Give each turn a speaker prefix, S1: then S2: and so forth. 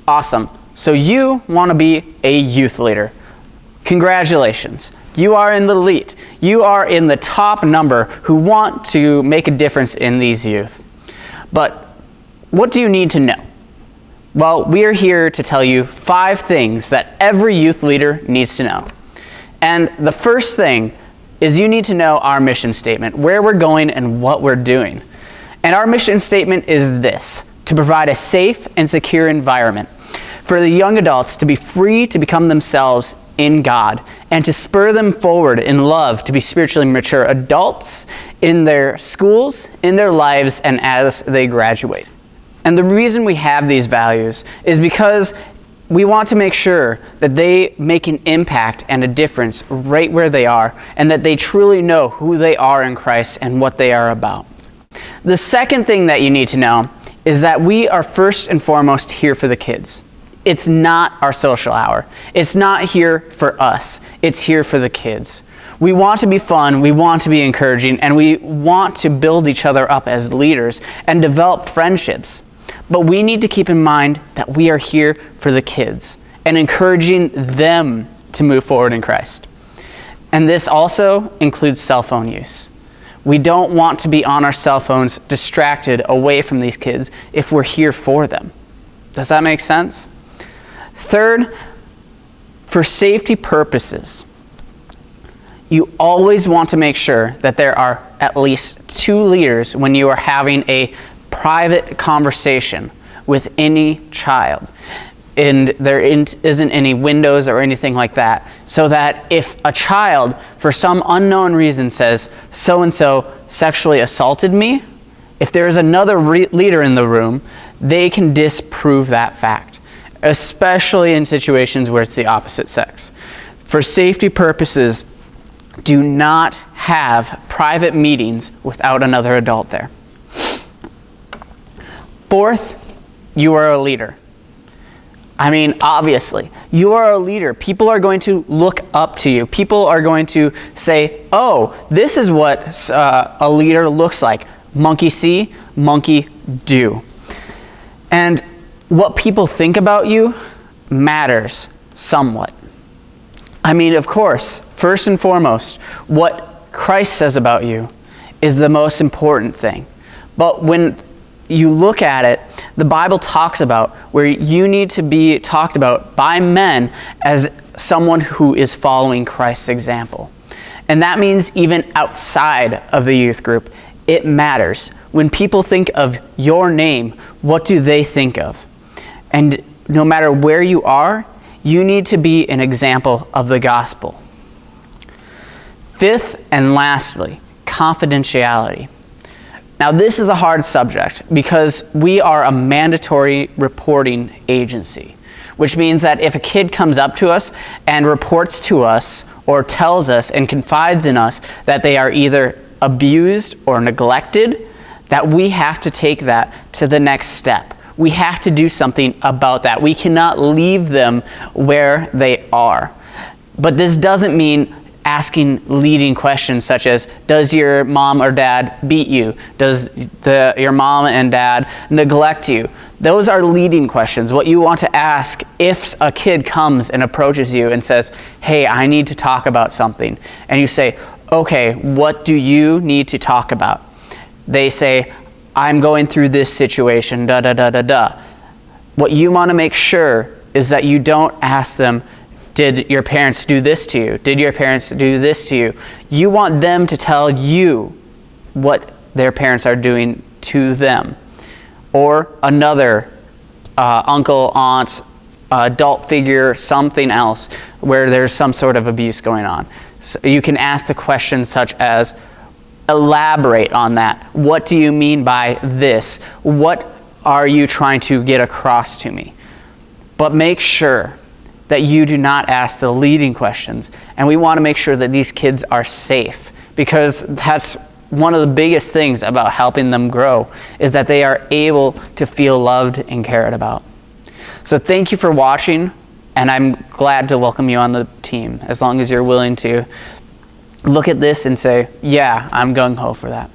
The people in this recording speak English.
S1: Awesome. So you want to be a youth leader. Congratulations. You are in the elite. You are in the top number who want to make a difference in these youth. But what do you need to know? Well, we are here to tell you 5 things that every youth leader needs to know. And the first thing is you need to know our mission statement, where we're going and what we're doing. And our mission statement is this: to provide a safe and secure environment for the young adults to be free to become themselves in God, and to spur them forward in love to be spiritually mature adults in their schools, in their lives, and as they graduate. And the reason we have these values is because we want to make sure that they make an impact and a difference right where they are, and that they truly know who they are in Christ and what they are about. The second thing that you need to know is that we are first and foremost here for the kids. It's not our social hour. It's not here for us. It's here for the kids. We want to be fun, we want to be encouraging, and we want to build each other up as leaders and develop friendships. But we need to keep in mind that we are here for the kids and encouraging them to move forward in Christ. And this also includes cell phone use. We don't want to be on our cell phones distracted away from these kids if we're here for them. Does that make sense? Third, for safety purposes, you always want to make sure that there are at least 2 leaders when you are having a private conversation with any child. And there isn't any windows or anything like that, so that if a child, for some unknown reason, says, so-and-so sexually assaulted me, if there is another leader in the room, they can disprove that fact, especially in situations where it's the opposite sex. For safety purposes, do not have private meetings without another adult there. Fourth, you are a leader. I mean, obviously, you are a leader. People are going to look up to you. People are going to say, oh, this is what a leader looks like. Monkey see, monkey do. And what people think about you matters somewhat. I mean, of course, first and foremost, what Christ says about you is the most important thing. But when you look at it, the Bible talks about where you need to be talked about by men as someone who is following Christ's example. And that means even outside of the youth group, it matters. When people think of your name, what do they think of? And no matter where you are, you need to be an example of the gospel. Fifth and lastly, confidentiality. Now, this is a hard subject because we are a mandatory reporting agency, which means that if a kid comes up to us and reports to us or tells us and confides in us that they are either abused or neglected, that we have to take that to the next step. We have to do something about that. We cannot leave them where they are. But this doesn't mean asking leading questions such as, does your mom or dad beat you? Does your mom and dad neglect you? Those are leading questions. What you want to ask if a kid comes and approaches you and says, hey, I need to talk about something. And you say, okay, what do you need to talk about? They say, I'm going through this situation, da-da-da-da-da. What you want to make sure is that you don't ask them, did your parents do this to you? Did your parents do this to you? You want them to tell you what their parents are doing to them. Or another uncle, aunt, adult figure, something else where there's some sort of abuse going on. So you can ask the question such as, elaborate on that. What do you mean by this? What are you trying to get across to me? But make sure that you do not ask the leading questions. And we want to make sure that these kids are safe, because that's one of the biggest things about helping them grow, is that they are able to feel loved and cared about. So thank you for watching, and I'm glad to welcome you on the team, as long as you're willing to look at this and say, yeah, I'm gung-ho for that.